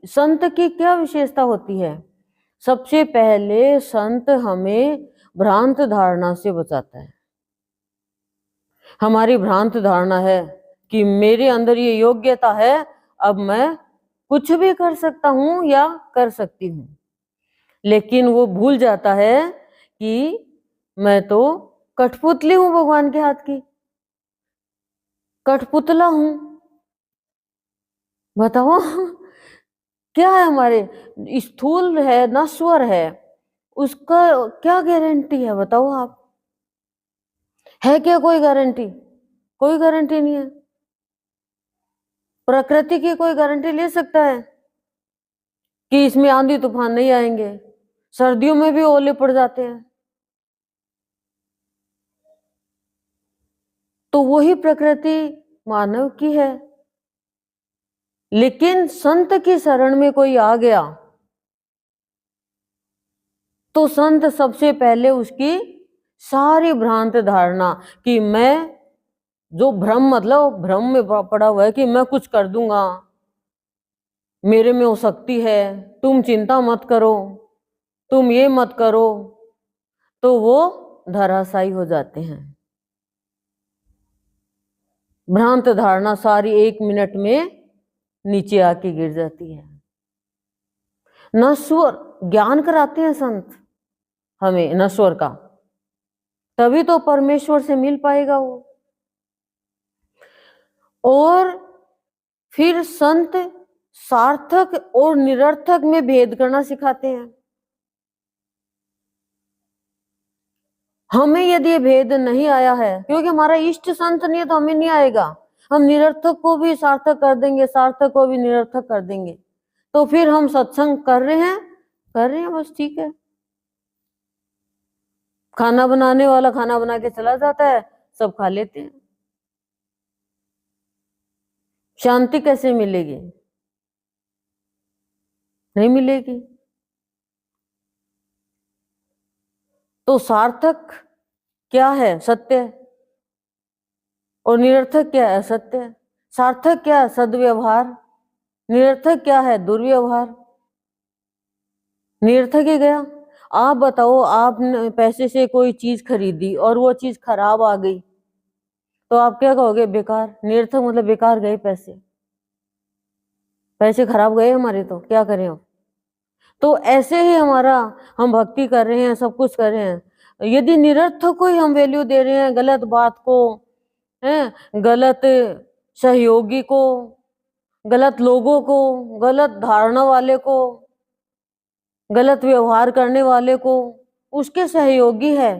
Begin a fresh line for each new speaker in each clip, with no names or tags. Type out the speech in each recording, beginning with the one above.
संत की क्या विशेषता होती है? सबसे पहले संत हमें भ्रांत धारणा से बचाता है। हमारी भ्रांत धारणा है कि मेरे अंदर ये योग्यता है, अब मैं कुछ भी कर सकता हूं या कर सकती हूं, लेकिन वो भूल जाता है कि मैं तो कठपुतली हूं भगवान के हाथ की, कठपुतला हूं। बताओ क्या है हमारे, स्थूल है, नश्वर है, उसका क्या गारंटी है? बताओ आप, है क्या कोई गारंटी? कोई गारंटी नहीं है। प्रकृति की कोई गारंटी ले सकता है कि इसमें आंधी तूफान नहीं आएंगे? सर्दियों में भी ओले पड़ जाते हैं। तो वही प्रकृति मानव की है। लेकिन संत की शरण में कोई आ गया तो संत सबसे पहले उसकी सारी भ्रांत धारणा कि मैं, जो भ्रम, मतलब भ्रम में पड़ा हुआ है कि मैं कुछ कर दूंगा, मेरे में हो सकती है, तुम चिंता मत करो, तुम ये मत करो, तो वो धराशायी हो जाते हैं। भ्रांत धारणा सारी 1 मिनट में नीचे आके गिर जाती है। नश्वर ज्ञान कराते हैं संत हमें, नश्वर का, तभी तो परमेश्वर से मिल पाएगा वो। और फिर संत सार्थक और निरर्थक में भेद करना सिखाते हैं। हमें यदि ये भेद नहीं आया है, क्योंकि हमारा इष्ट संत नहीं है, तो हमें नहीं आएगा। हम निरर्थक को भी सार्थक कर देंगे, सार्थक को भी निरर्थक कर देंगे। तो फिर हम सत्संग कर रहे हैं, कर रहे हैं, बस ठीक है। खाना बनाने वाला खाना बना के चला जाता है, सब खा लेते हैं। शांति कैसे मिलेगी? नहीं मिलेगी। तो सार्थक क्या है? सत्य। और निरर्थक क्या है? असत्य। सार्थक क्या है? सद्व्यवहार। निरर्थक क्या है? दुर्व्यवहार। निरर्थक ही गया। आप बताओ, आपने पैसे से कोई चीज खरीदी और वो चीज खराब आ गई, तो आप क्या कहोगे? बेकार। निरर्थक मतलब बेकार गए पैसे, पैसे खराब गए हमारे, तो क्या करें अब? तो ऐसे ही हमारा, हम भक्ति कर रहे हैं, सब कुछ कर रहे हैं, यदि निरर्थक को ही हम वैल्यू दे रहे हैं, गलत बात को, है, गलत सहयोगी को, गलत लोगों को, गलत धारणा वाले को, गलत व्यवहार करने वाले को उसके सहयोगी है,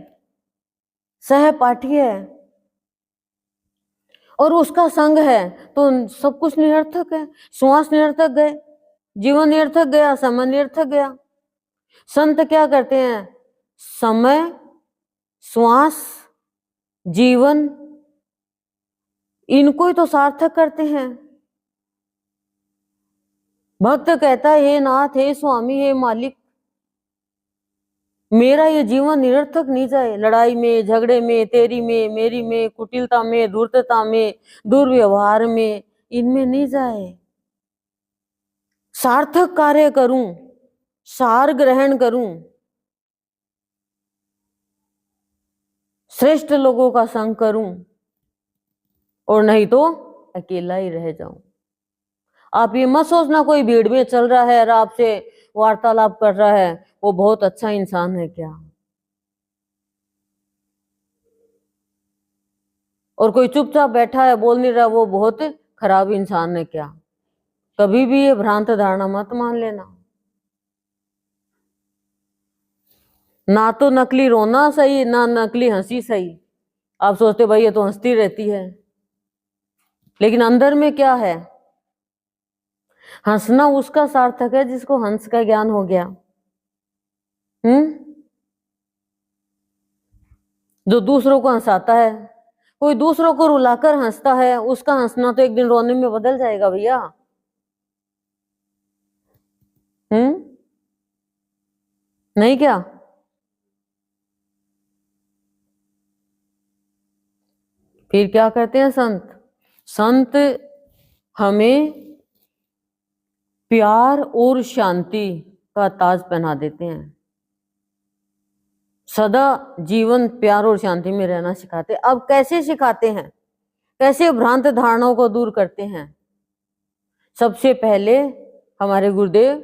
सहपाठी है, और उसका संग है, तो सब कुछ निरर्थक है। श्वास निरर्थक गए, जीवन निरर्थक गया, समय निरर्थक गया। संत क्या करते हैं? समय, श्वास, जीवन, इनको ही तो सार्थक करते हैं। भक्त कहता है, हे नाथ, हे स्वामी, हे मालिक, मेरा ये जीवन निरर्थक नहीं जाए। लड़ाई में, झगड़े में, तेरी में, मेरी में, कुटिलता में, धूर्तता में, दुर्व्यवहार में, इनमें नहीं जाए। सार्थक कार्य करूं, सार ग्रहण करूं, श्रेष्ठ लोगों का संग करूं, और नहीं तो अकेला ही रह जाऊं। आप ये मत सोचना कोई भीड़ में चल रहा है और आपसे वार्तालाप कर रहा है, वो बहुत अच्छा इंसान है क्या? और कोई चुपचाप बैठा है, बोल नहीं रहा, वो बहुत खराब इंसान है क्या? कभी भी ये भ्रांत धारणा मत मान लेना। ना तो नकली रोना सही, ना नकली हंसी सही। आप सोचते भाई ये तो हंसती रहती है, लेकिन अंदर में क्या है? हंसना उसका सार्थक है जिसको हंस का ज्ञान हो गया। जो दूसरों को हंसाता है, कोई दूसरों को रुलाकर हंसता है, उसका हंसना तो एक दिन रोने में बदल जाएगा भैया। नहीं क्या? फिर क्या करते हैं संत? संत हमें प्यार और शांति का ताज पहना देते हैं, सदा जीवन प्यार और शांति में रहना सिखाते। अब कैसे सिखाते हैं, कैसे भ्रांत धारणाओं को दूर करते हैं? सबसे पहले हमारे गुरुदेव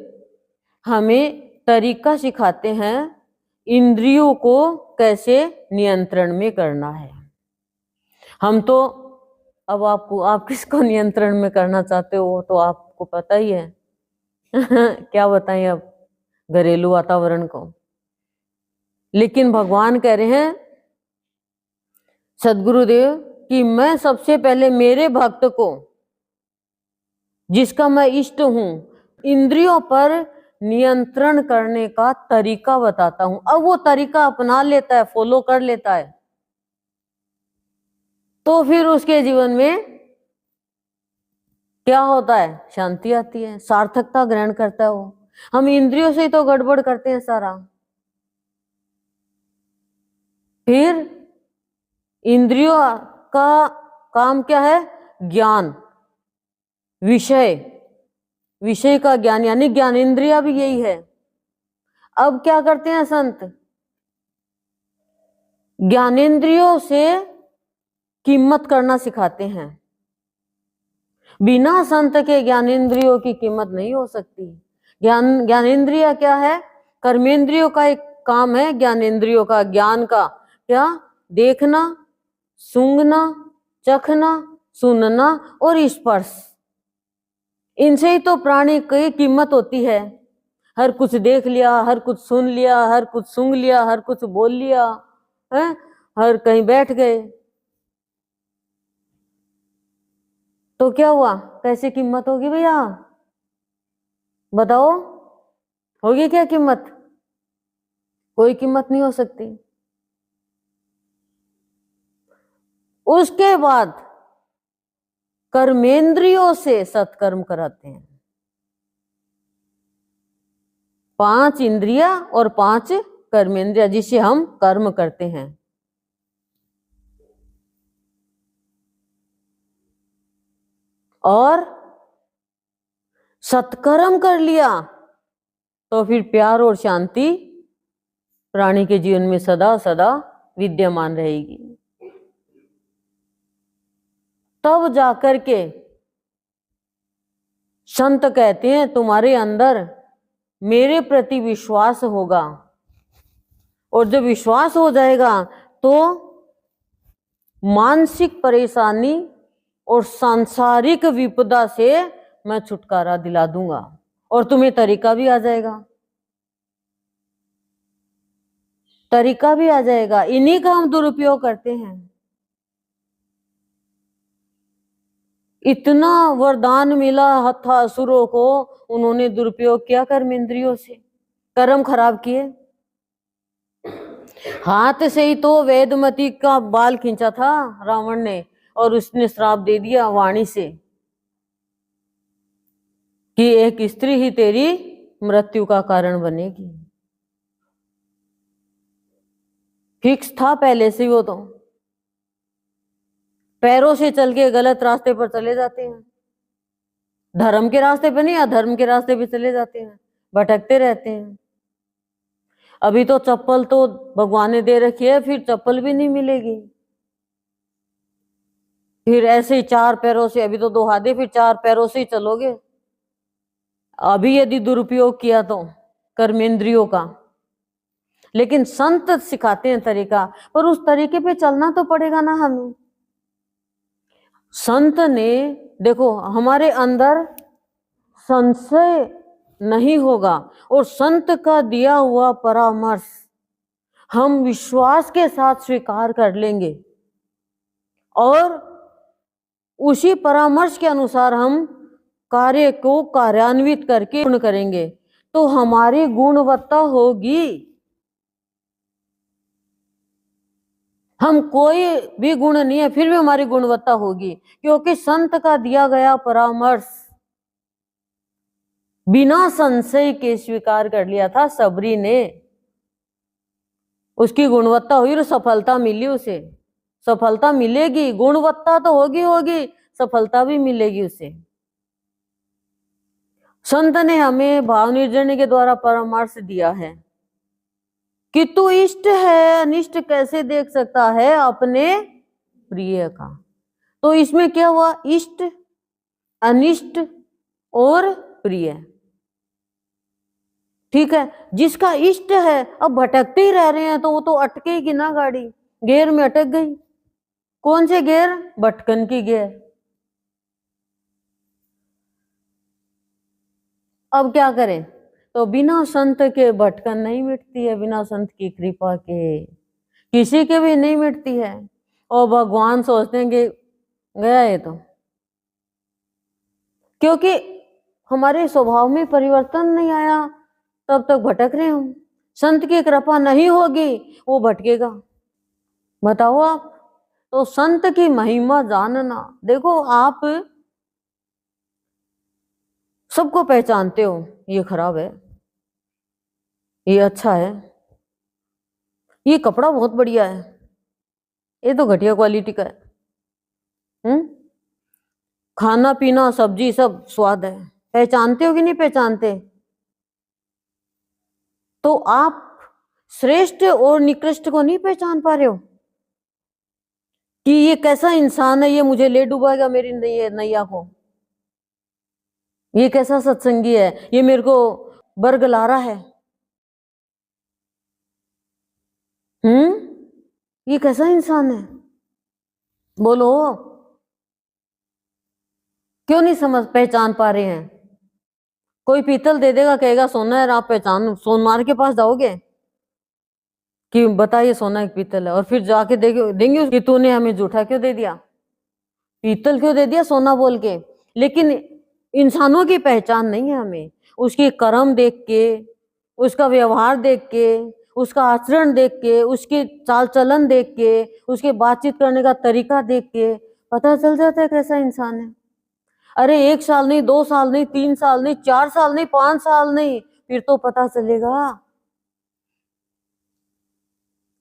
हमें तरीका सिखाते हैं इंद्रियों को कैसे नियंत्रण में करना है। हम तो अब आप किसको नियंत्रण में करना चाहते हो तो आपको पता ही है क्या बताएं अब घरेलू वातावरण को। लेकिन भगवान कह रहे हैं सदगुरुदेव कि मैं सबसे पहले मेरे भक्त को, जिसका मैं इष्ट हूं, इंद्रियों पर नियंत्रण करने का तरीका बताता हूं। अब वो तरीका अपना लेता है, फॉलो कर लेता है, तो फिर उसके जीवन में क्या होता है? शांति आती है, सार्थकता ग्रहण करता है वो। हम इंद्रियों से ही तो गड़बड़ करते हैं सारा। फिर इंद्रियों का काम क्या है? ज्ञान, विषय का ज्ञान, यानी ज्ञानेंद्रिया भी यही है। अब क्या करते हैं संत? ज्ञानेंद्रियों से कीमत करना सिखाते हैं। बिना संत के ज्ञानेंद्रियों की कीमत नहीं हो सकती। ज्ञानेंद्रिय क्या है? कर्मेंद्रियों का एक काम है ज्ञानेंद्रियों का, ज्ञान का। क्या? देखना, सूंघना, चखना, सुनना और स्पर्श। इनसे ही तो प्राणी की कीमत होती है। हर कुछ देख लिया, हर कुछ सुन लिया, हर कुछ सूंघ लिया, हर कुछ बोल लिया है, हर कहीं बैठ गए तो क्या हुआ? कैसे कीमत होगी भैया? बताओ, होगी क्या कीमत? कोई कीमत नहीं हो सकती। उसके बाद कर्मेंद्रियों से सत्कर्म कराते हैं। 5 इंद्रिया और 5 कर्मेंद्रिया जिससे हम कर्म करते हैं। और सत्कर्म कर लिया तो फिर प्यार और शांति प्राणी के जीवन में सदा सदा विद्यमान रहेगी। तब जाकर के संत कहते हैं तुम्हारे अंदर मेरे प्रति विश्वास होगा, और जब विश्वास हो जाएगा तो मानसिक परेशानी और सांसारिक विपदा से मैं छुटकारा दिला दूंगा और तुम्हें तरीका भी आ जाएगा। तरीका भी आ जाएगा। इन्हीं का हम दुरुपयोग करते हैं। इतना वरदान मिला था असुरों को, उन्होंने दुरुपयोग किया कर्मेंद्रियों से, कर्म खराब किए। हाथ से ही तो वेदमती का बाल खींचा था रावण ने, और उसने श्राप दे दिया वाणी से कि एक स्त्री ही तेरी मृत्यु का कारण बनेगी। फिक्स था पहले से वो तो। पैरों से चल के गलत रास्ते पर चले जाते हैं, धर्म के रास्ते पे नहीं, अधर्म के रास्ते पे चले जाते हैं, भटकते रहते हैं। अभी तो चप्पल तो भगवान ने दे रखी है, फिर चप्पल भी नहीं मिलेगी। फिर ऐसे ही 4 पैरों से, अभी तो 2 हाथ है, फिर 4 पैरों से ही चलोगे। अभी यदि दुरुपयोग किया तो कर्मेंद्रियों का। लेकिन संत सिखाते हैं तरीका, पर उस तरीके पे चलना तो पड़ेगा ना हमें। संत ने देखो हमारे अंदर संशय नहीं होगा, और संत का दिया हुआ परामर्श हम विश्वास के साथ स्वीकार कर लेंगे और उसी परामर्श के अनुसार हम कार्य को कार्यान्वित करके पूर्ण करेंगे तो हमारी गुणवत्ता होगी। हम कोई भी गुण नहीं है फिर भी हमारी गुणवत्ता होगी, क्योंकि संत का दिया गया परामर्श बिना संशय के स्वीकार कर लिया था सबरी ने। उसकी गुणवत्ता हुई और सफलता मिली उसे। सफलता मिलेगी, गुणवत्ता तो होगी, सफलता भी मिलेगी उसे। संत ने हमें भाव निर्जन के द्वारा परामर्श दिया है कि तू इष्ट है अनिष्ट कैसे देख सकता है अपने प्रिय का। तो इसमें क्या हुआ, इष्ट, अनिष्ट और प्रिय। ठीक है, जिसका इष्ट है अब भटकते ही रह रहे हैं तो वो तो अटकेगी ना, गाड़ी गेयर में अटक गई। कौन से गेयर, भटकन की गेयर। अब क्या करें, तो बिना संत के भटकन नहीं मिटती है, बिना संत की कृपा के किसी के भी नहीं मिटती है। और भगवान सोचते हैं कि गया ये तो, क्योंकि हमारे स्वभाव में परिवर्तन नहीं आया तब तक भटक रहे हम। संत की कृपा नहीं होगी वो भटकेगा। बताओ आप, तो संत की महिमा जानना। देखो आप सबको पहचानते हो, ये खराब है, ये अच्छा है, ये कपड़ा बहुत बढ़िया है, ये तो घटिया क्वालिटी का है। खाना पीना सब्जी सब स्वाद है, पहचानते हो कि नहीं पहचानते। तो आप श्रेष्ठ और निकृष्ट को नहीं पहचान पा रहे हो कि ये कैसा इंसान है, ये मुझे ले डुबाएगा मेरी नैया को, ये कैसा सत्संगी है, ये मेरे को बरगला रहा है। ये कैसा इंसान है, बोलो, क्यों नहीं समझ पहचान पा रहे हैं। कोई पीतल दे देगा, कहेगा सोना है, आप पहचान, सोनमार के पास जाओगे कि बताइए सोना एक पीतल है, और फिर जाके देंगे कि तूने हमें झूठा क्यों दे दिया, पीतल क्यों दे दिया सोना बोल के। लेकिन इंसानों की पहचान नहीं है हमें, उसके कर्म देख के, उसका व्यवहार देख के, उसका आचरण देख के, उसके चाल चलन देख के, उसके बातचीत करने का तरीका देख के पता चल जाता है कैसा इंसान है। अरे 1 साल नहीं, 2 साल नहीं, 3 साल नहीं, 4 साल नहीं, 5 साल नहीं, फिर तो पता चलेगा।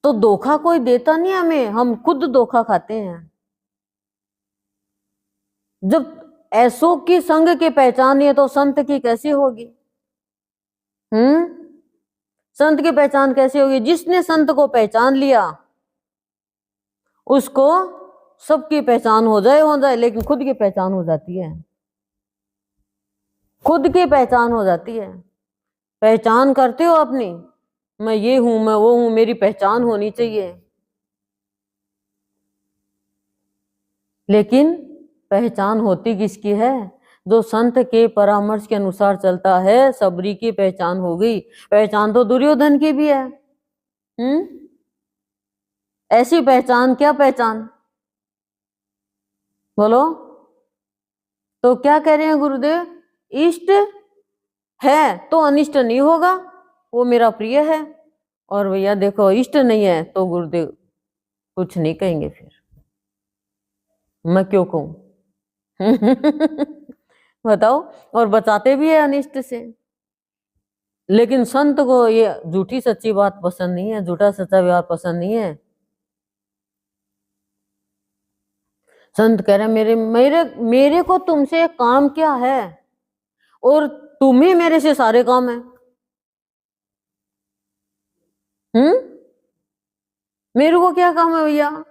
तो धोखा कोई देता नहीं हमें, हम खुद धोखा खाते हैं। जब ऐसो की संग की पहचान है तो संत की कैसी होगी। संत की पहचान कैसी होगी, जिसने संत को पहचान लिया उसको सबकी पहचान हो जाए, लेकिन खुद की पहचान हो जाती है, खुद की पहचान हो जाती है। पहचान करते हो अपनी, मैं ये हूं, मैं वो हूं, मेरी पहचान होनी चाहिए। लेकिन पहचान होती किसकी है, जो संत के परामर्श के अनुसार चलता है, सबरी की पहचान हो गई। पहचान तो दुर्योधन की भी है। ऐसी पहचान, क्या पहचान, बोलो। तो क्या कह रहे हैं गुरुदेव, इष्ट है तो अनिष्ट नहीं होगा, वो मेरा प्रिय है। और भैया देखो इष्ट नहीं है तो गुरुदेव कुछ नहीं कहेंगे, फिर मैं क्यों कहूं। बताओ, और बचाते भी है अनिष्ट से। लेकिन संत को ये झूठी सच्ची बात पसंद नहीं है, झूठा सच्चा व्यवहार पसंद नहीं है। संत कह रहे मेरे मेरे मेरे को तुमसे काम क्या है, और तुम्हें मेरे से सारे काम है। मेरे को क्या काम है भैया।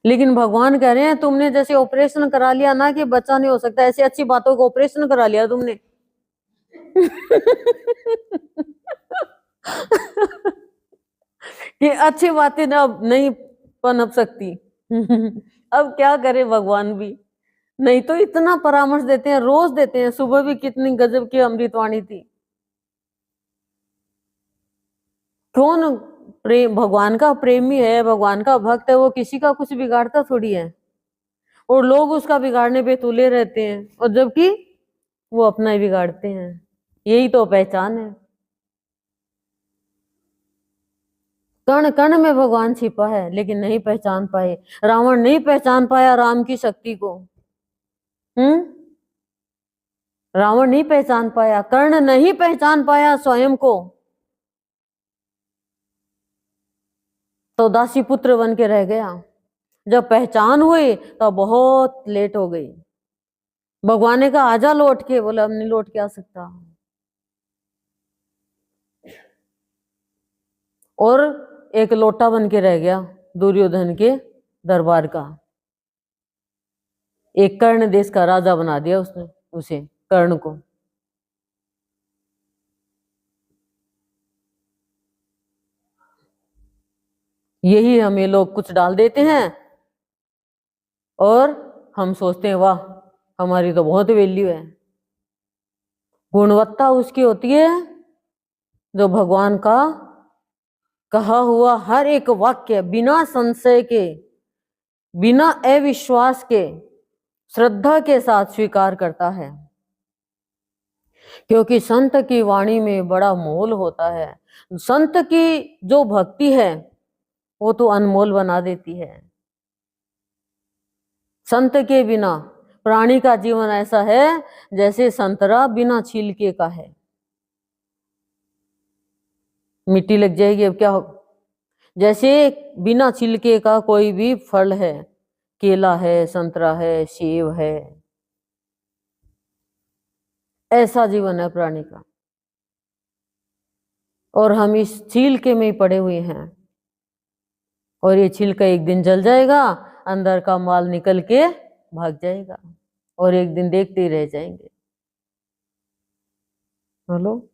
लेकिन भगवान कह रहे हैं तुमने जैसे ऑपरेशन करा लिया ना कि बच्चा नहीं हो सकता, ऐसी अच्छी बातों को ऑपरेशन करा लिया तुमने। कि अच्छी बातें ना अब नहीं पनप सकती। अब क्या करे भगवान भी, नहीं तो इतना परामर्श देते हैं, रोज देते हैं। सुबह भी कितनी गजब की अमृतवाणी थी। कौन प्रेम, भगवान का प्रेमी है, भगवान का भक्त है, वो किसी का कुछ बिगाड़ता थोड़ी है, और लोग उसका बिगाड़ने पे तुले रहते हैं, और जबकि वो अपना ही बिगाड़ते हैं। यही तो पहचान है। कण कण में भगवान छिपा है, लेकिन नहीं पहचान पाए। रावण नहीं पहचान पाया राम की शक्ति को। रावण नहीं पहचान पाया, कर्ण नहीं पहचान पाया स्वयं को, तो दासी पुत्र बन के रह गया। जब पहचान हुई तो बहुत लेट हो गई। भगवान ने कहा आजा लौट के, बोला अब नहीं लौट के आ सकता। और एक लोटा बन के रह गया दुर्योधन के दरबार का। एक कर्ण देश का राजा बना दिया उसने उसे, कर्ण को। यही हमें लोग कुछ डाल देते हैं और हम सोचते हैं वाह हमारी तो बहुत वैल्यू है। गुणवत्ता उसकी होती है जो भगवान का कहा हुआ हर एक वाक्य बिना संशय के, बिना अविश्वास के, श्रद्धा के साथ स्वीकार करता है। क्योंकि संत की वाणी में बड़ा मोल होता है। संत की जो भक्ति है वो तो अनमोल बना देती है। संत के बिना प्राणी का जीवन ऐसा है जैसे संतरा बिना छिलके का है, मिट्टी लग जाएगी अब क्या होगा। जैसे बिना छिलके का कोई भी फल है, केला है, संतरा है, सेब है, ऐसा जीवन है प्राणी का। और हम इस छिलके में ही पड़े हुए हैं और ये छिलका एक दिन जल जाएगा, अंदर का माल निकल के भाग जाएगा और एक दिन देखते ही रह जाएंगे। बोलो,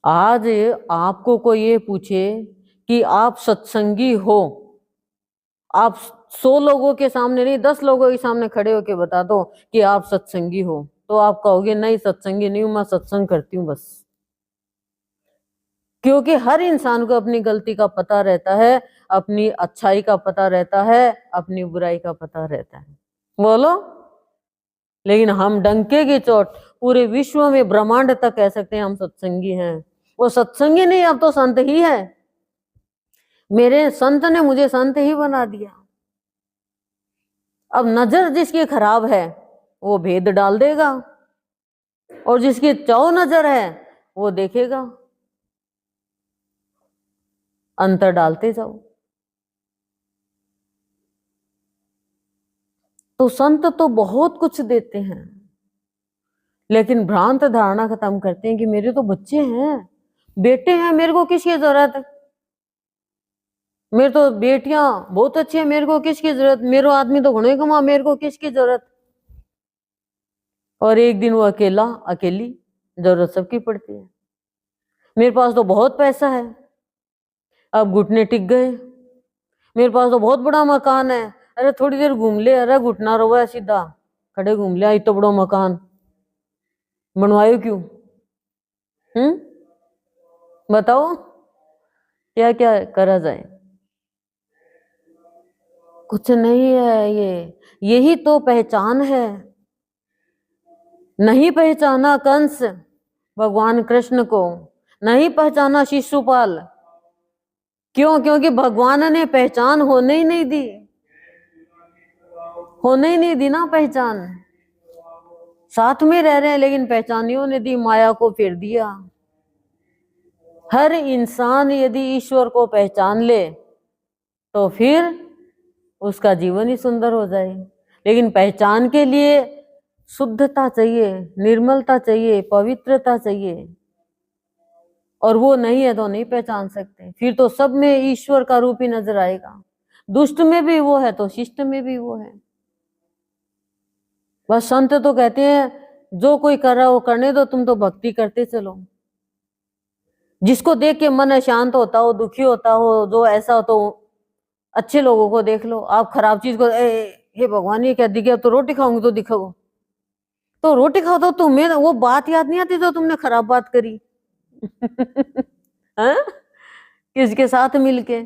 आज आपको कोई ये पूछे कि आप सत्संगी हो, आप 100 लोगों के सामने नहीं 10 लोगों के सामने खड़े होके बता दो कि आप सत्संगी हो, तो आप कहोगे नहीं सत्संगी नहीं हूं, मैं सत्संग करती हूँ बस। क्योंकि हर इंसान को अपनी गलती का पता रहता है, अपनी अच्छाई का पता रहता है, अपनी बुराई का पता रहता है। बोलो, लेकिन हम डंके की चोट पूरे विश्व में ब्रह्मांड तक कह सकते हैं हम सत्संगी हैं। वो सत्संगी नहीं, अब तो संत ही है। मेरे संत ने मुझे संत ही बना दिया। अब नजर जिसकी खराब है वो भेद डाल देगा और जिसकी चौ नजर है वो देखेगा। अंतर डालते जाओ। तो संत तो बहुत कुछ देते हैं, लेकिन भ्रांत धारणा खत्म करते हैं कि मेरे तो बच्चे हैं, बेटे हैं, मेरे को किसकी जरूरत है, मेरे तो बेटियां बहुत अच्छी है, मेरे को किसकी जरूरत, मेरो आदमी तो घुने कमा, मेरे को किसकी जरूरत। और एक दिन वो अकेला अकेली, जरूरत सबकी पड़ती है। मेरे पास तो बहुत पैसा है, अब घुटने टिक गए। मेरे पास तो बहुत बड़ा मकान है, अरे थोड़ी देर घूम ले, अरे घुटना रोवा सीधा खड़े घूम लिया, इतना बड़ा मकान बनवायो क्यों? बताओ क्या क्या करा जाए। कुछ नहीं है ये, यही तो पहचान है। नहीं पहचाना कंस भगवान कृष्ण को, नहीं पहचाना शिशुपाल, क्यों? क्योंकि भगवान ने पहचान होने ही नहीं दी, होने ही नहीं दी ना पहचान। साथ में रह रहे हैं लेकिन पहचानियों ने दी, माया को फेर दिया। हर इंसान यदि ईश्वर को पहचान ले तो फिर उसका जीवन ही सुंदर हो जाए। लेकिन पहचान के लिए शुद्धता चाहिए, निर्मलता चाहिए, पवित्रता चाहिए, और वो नहीं है तो नहीं पहचान सकते। फिर तो सब में ईश्वर का रूप ही नजर आएगा। दुष्ट में भी वो है तो शिष्ट में भी वो है। बस संत तो कहते हैं जो कोई कर रहा है वो करने दो, तुम तो भक्ति करते चलो। जिसको देख के मन शांत होता हो, दुखी होता हो, जो ऐसा हो, तो अच्छे लोगों को देख लो। आप खराब चीज को हे भगवान ये क्या दिखे, तो रोटी खाऊंगी तो दिखाओ, तो रोटी खाओ तो तुम्हें वो बात याद नहीं आती जो तुमने खराब बात करी। हाँ? किसके साथ मिलके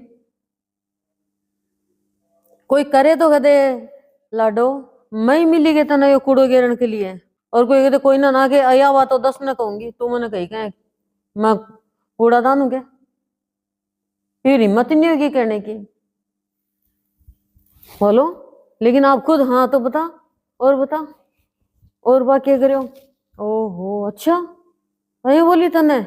कोई करे तो कहते लाडो मैं ही मिली गए तना यो कूड़ो गिरण के लिए, और कोई कहते कोई ना के आया बात तो 10 न कहूंगी, तू मैंने कही कह मैं कूड़ादान हूं क्या? फिर हिम्मत ही नहीं होगी कहने की। बोलो, लेकिन आप खुद हाँ तो बता, और बता, और बात क्या करे हो? ओहो अच्छा अरे बोली तने,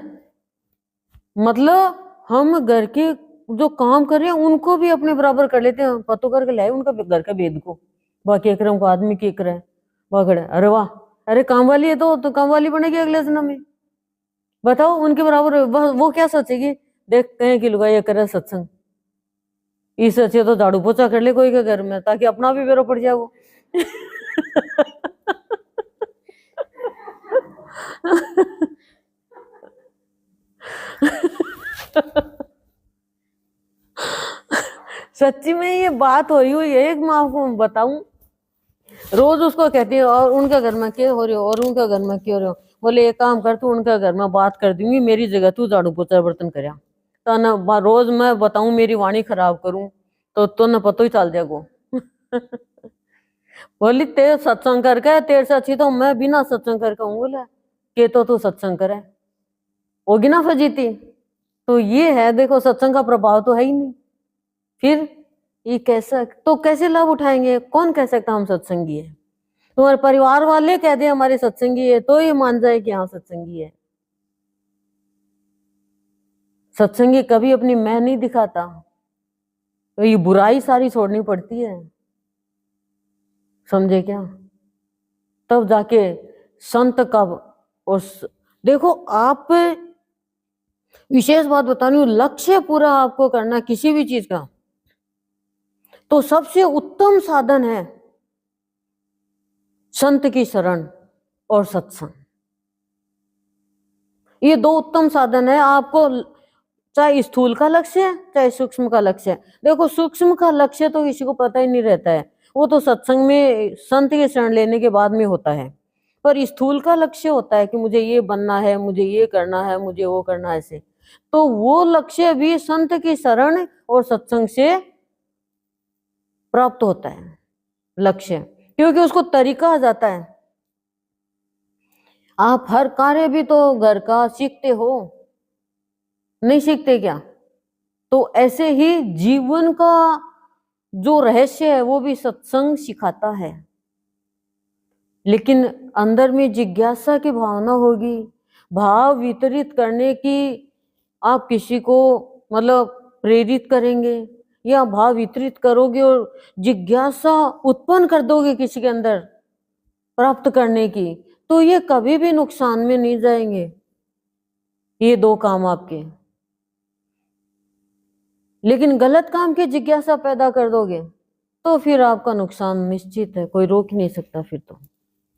मतलब हम घर के जो काम कर रहे हैं उनको भी अपने बराबर कर लेते हैं, पतो करके लाए उनका घर का भेद को, बाकी एक को आदमी की एक रहे। पकड़े, अरे वाह, अरे काम वाली है तो काम वाली बनेगी अगले जन्म में। बताओ उनके बराबर वो क्या सोचेगी, देख कहीं की लुगाई करे सत्संग, इससे अच्छे तो झाड़ू पोछा कर ले कोई के घर में, ताकि अपना भी बेरो पड़ जाए वो। सच्ची में ये बात हो रही हुई है, एक मैं आपको बताऊं, रोज उसको कहती है और उनके घर में क्या हो रहे हो, और उनके घर में क्या हो रहे हो। बोले एक काम कर, तू उनके घर में बात कर दूंगी, मेरी जगह तू झाड़ू पोछा बर्तन कर, तो ना रोज मैं बताऊं मेरी वाणी खराब करूं तो न पता ही चल जाएगो। बोली तेरे सत्संग करके तेरे से अच्छी तो मैं बिना सत्संग करके हूँ। बोला के तो तू सत्संग करे होगी ना फजीती। तो ये है, देखो सत्संग का प्रभाव तो है ही नहीं, फिर ये कैसा, तो कैसे लाभ उठाएंगे, कौन कह सकता हम सत्संगी है। तुम्हारे परिवार वाले कह दे हमारे सत्संगी है तो ये मान जाए कि हाँ सत्संगी है। सत्संगी कभी अपनी मैं नहीं दिखाता, तो ये बुराई सारी छोड़नी पड़ती है, समझे क्या, तब जाके संत कब। और देखो आप, विशेष बात बता रही हूं, लक्ष्य पूरा आपको करना किसी भी चीज का, तो सबसे उत्तम साधन है संत की शरण और सत्संग। ये दो उत्तम साधन है आपको, चाहे स्थूल का लक्ष्य है चाहे सूक्ष्म का लक्ष्य है। देखो सूक्ष्म का लक्ष्य तो किसी को पता ही नहीं रहता है, वो तो सत्संग में संत की शरण लेने के बाद में होता है। पर स्थूल का लक्ष्य होता है कि मुझे ये बनना है, मुझे ये करना है, मुझे वो करना है, ऐसे तो वो लक्ष्य भी संत की शरण और सत्संग से प्राप्त होता है लक्ष्य, क्योंकि उसको तरीका आ जाता है। आप हर कार्य भी तो घर का सीखते हो, नहीं सीखते क्या। तो ऐसे ही जीवन का जो रहस्य है वो भी सत्संग सिखाता है, लेकिन अंदर में जिज्ञासा की भावना होगी, भाव वितरित करने की, आप किसी को मतलब प्रेरित करेंगे या भाव वितरित करोगे और जिज्ञासा उत्पन्न कर दोगे किसी के अंदर प्राप्त करने की, तो ये कभी भी नुकसान में नहीं जाएंगे ये दो काम आपके। लेकिन गलत काम की जिज्ञासा पैदा कर दोगे तो फिर आपका नुकसान निश्चित है, कोई रोक नहीं सकता फिर तो।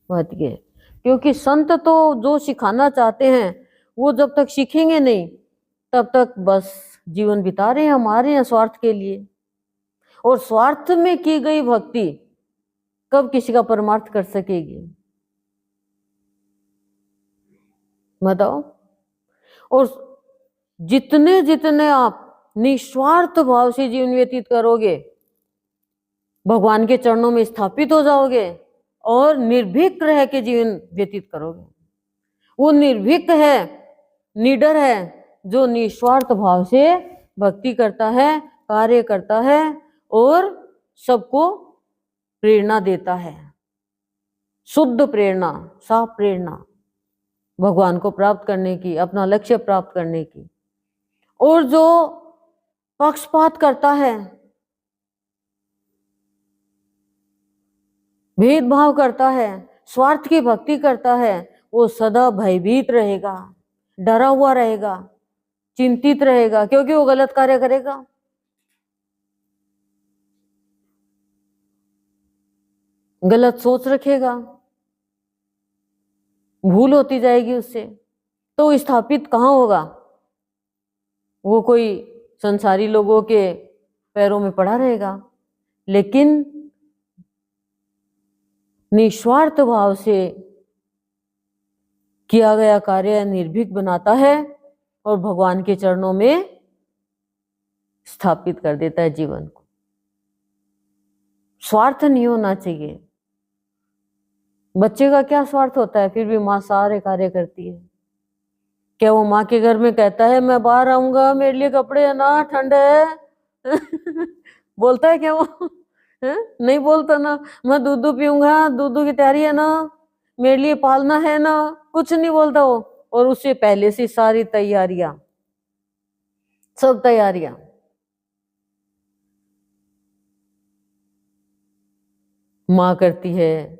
बात ये है, क्योंकि संत तो जो सिखाना चाहते हैं वो जब तक सीखेंगे नहीं तब तक बस जीवन बिता रहे हैं हमारे यहाँ स्वार्थ के लिए। और स्वार्थ में की गई भक्ति कब किसी का परमार्थ कर सकेगी, बताओ। और जितने जितने आप निस्वार्थ भाव से जीवन व्यतीत करोगे, भगवान के चरणों में स्थापित हो जाओगे और निर्भीक रह के जीवन व्यतीत करोगे। वो निर्भीक है, निडर है जो निस्वार्थ भाव से भक्ति करता है, कार्य करता है और सबको प्रेरणा देता है, शुद्ध प्रेरणा, साफ प्रेरणा भगवान को प्राप्त करने की, अपना लक्ष्य प्राप्त करने की। और जो पक्षपात करता है, भेदभाव करता है, स्वार्थ की भक्ति करता है, वो सदा भयभीत रहेगा, डरा हुआ रहेगा, चिंतित रहेगा, क्योंकि वो गलत कार्य करेगा। गलत सोच रखेगा, भूल होती जाएगी उससे, तो स्थापित कहाँ होगा, वो कोई संसारी लोगों के पैरों में पड़ा रहेगा। लेकिन निस्वार्थ भाव से किया गया कार्य निर्भीक बनाता है और भगवान के चरणों में स्थापित कर देता है जीवन को। स्वार्थ नहीं होना चाहिए। बच्चे का क्या स्वार्थ होता है, फिर भी माँ सारे कार्य करती है। क्या वो माँ के घर में कहता है मैं बाहर आऊंगा, मेरे लिए कपड़े है ना, ठंड है? बोलता है क्या वो? है? नहीं बोलता ना। मैं दूध पीऊंगा, दूध की तैयारी है ना, मेरे लिए पालना है ना, कुछ नहीं बोलता वो। और उससे पहले से सारी तैयारियां, सब तैयारियां। माँ करती है,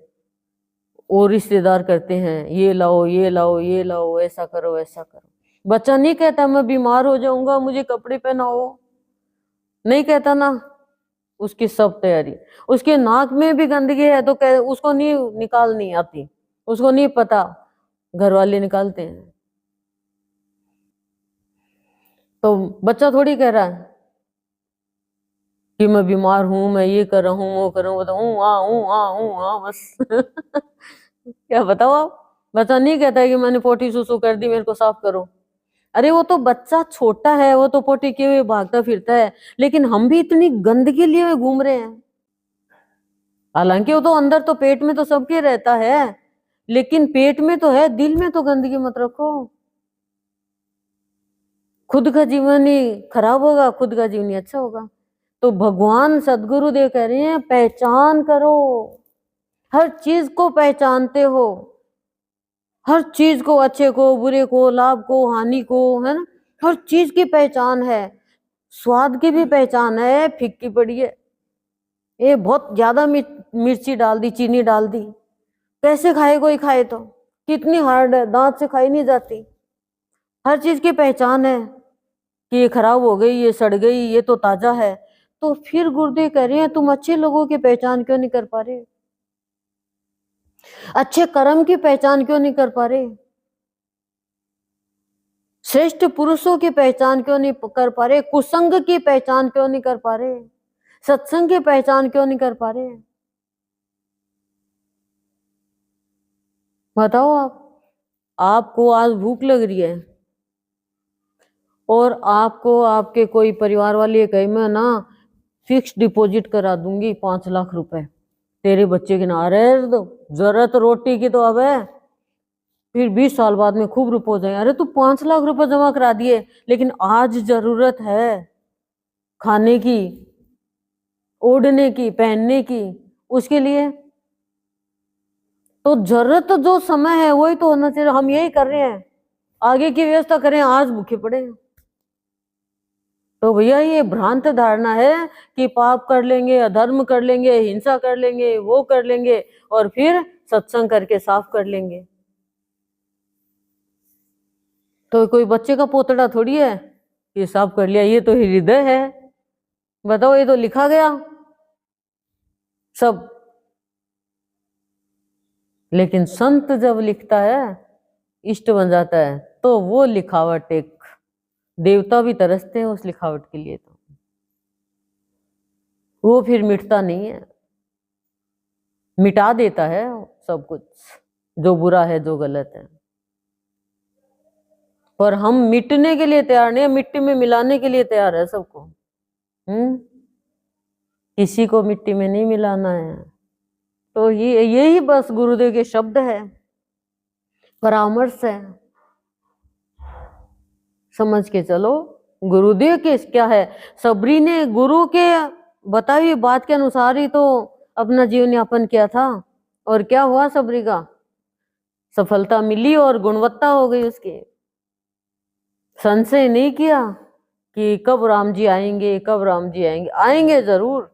और रिश्तेदार करते हैं, ये लाओ ये लाओ ये लाओ, ऐसा करो ऐसा करो। बच्चा नहीं कहता मैं बीमार हो जाऊंगा, मुझे कपड़े पहनाओ, नहीं कहता ना। उसकी सब तैयारी, उसके नाक में भी गंदगी है तो उसको नहीं निकालनी आती, उसको नहीं पता, घर वाले निकालते हैं। तो बच्चा थोड़ी कह रहा है कि मैं बीमार हूं, मैं ये कर रहा हूँ वो कर रहा हूँ, बताऊँ बस क्या बताओ आप। बच्चा नहीं कहता है कि मैंने पोटी सुसु कर दी, मेरे को साफ करो। अरे वो तो बच्चा छोटा है, वो तो पोटी किए हुए भागता फिरता है, लेकिन हम भी इतनी गंदगी लिए हुए घूम रहे हैं। हालांकि वो तो अंदर तो पेट में तो सबके रहता है, लेकिन पेट में तो है, दिल में तो गंदगी मत रखो। खुद का जीवन ही खराब होगा, खुद का जीवन ही अच्छा होगा। तो भगवान सदगुरुदेव कह रहे हैं पहचान करो, हर चीज को पहचानते हो, हर चीज को, अच्छे को बुरे को, लाभ को हानि को, है ना, हर चीज की पहचान है। स्वाद की भी पहचान है, फिक्की पड़ी है, ये बहुत ज्यादा मिर्ची डाल दी, चीनी डाल दी, कैसे खाए कोई खाए तो, कितनी हार्ड है, दांत से खाई नहीं जाती। हर चीज की पहचान है कि ये खराब हो गई, ये सड़ गई, ये तो ताजा है। तो फिर गुरुदेव कह रहे हैं तुम अच्छे लोगों की पहचान क्यों नहीं कर पा रहे, अच्छे कर्म की पहचान क्यों नहीं कर पा रहे, श्रेष्ठ पुरुषों की पहचान क्यों नहीं कर पा रहे, कुसंग की पहचान क्यों नहीं कर पा रहे, सत्संग की पहचान क्यों नहीं कर पा रहे। बताओ आपको आज भूख लग रही है और आपको आपके कोई परिवार वाले कहे मैं ना फिक्स डिपॉजिट करा दूंगी 5 लाख रुपए तेरे बच्चे के नाम, अरे तो जरूरत रोटी की तो अब है, फिर 20 साल बाद में खूब रुपए हो जाए। अरे तू 5 लाख रुपए जमा करा दिए, लेकिन आज जरूरत है खाने की, ओढ़ने की, पहनने की, उसके लिए तो जरूरत जो समय है वही तो होना चाहिए। हम यही कर रहे हैं, आगे की व्यवस्था करें, आज भूखे पड़े। तो भैया ये भ्रांत धारणा है कि पाप कर लेंगे, अधर्म कर लेंगे, हिंसा कर लेंगे, वो कर लेंगे और फिर सत्संग करके साफ कर लेंगे। तो कोई बच्चे का पोतड़ा थोड़ी है ये साफ कर लिया, ये तो हृदय है। बताओ, ये तो लिखा गया सब। लेकिन संत जब लिखता है, इष्ट बन जाता है, तो वो लिखावट एक देवता भी तरसते हैं उस लिखावट के लिए, तो वो फिर मिटता नहीं है, मिटा देता है सब कुछ, जो बुरा है जो गलत है। पर हम मिटने के लिए तैयार नहीं, मिट्टी में मिलाने के लिए तैयार है सबको। किसी को मिट्टी में नहीं मिलाना है। तो ये यही बस गुरुदेव के शब्द है, परामर्श है, समझ के चलो। गुरुदेव के क्या है, सबरी ने गुरु के बताई हुई बात के अनुसार ही तो अपना जीवन यापन किया था, और क्या हुआ, सबरी का सफलता मिली और गुणवत्ता हो गई उसकी। संशय नहीं किया कि कब राम जी आएंगे, कब राम जी आएंगे, आएंगे जरूर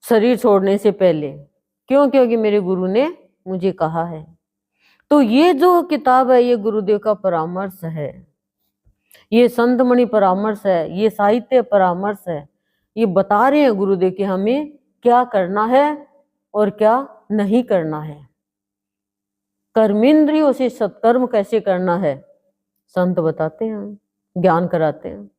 शरीर छोड़ने से पहले। क्यों? क्योंकि मेरे गुरु ने मुझे कहा है। तो ये जो किताब है ये गुरुदेव का परामर्श है, ये संतमणि परामर्श है, ये साहित्य परामर्श है। ये बता रहे हैं गुरुदेव कि हमें क्या करना है और क्या नहीं करना है, कर्मेंद्रियों से सत्कर्म कैसे करना है, संत बताते हैं, ज्ञान कराते हैं।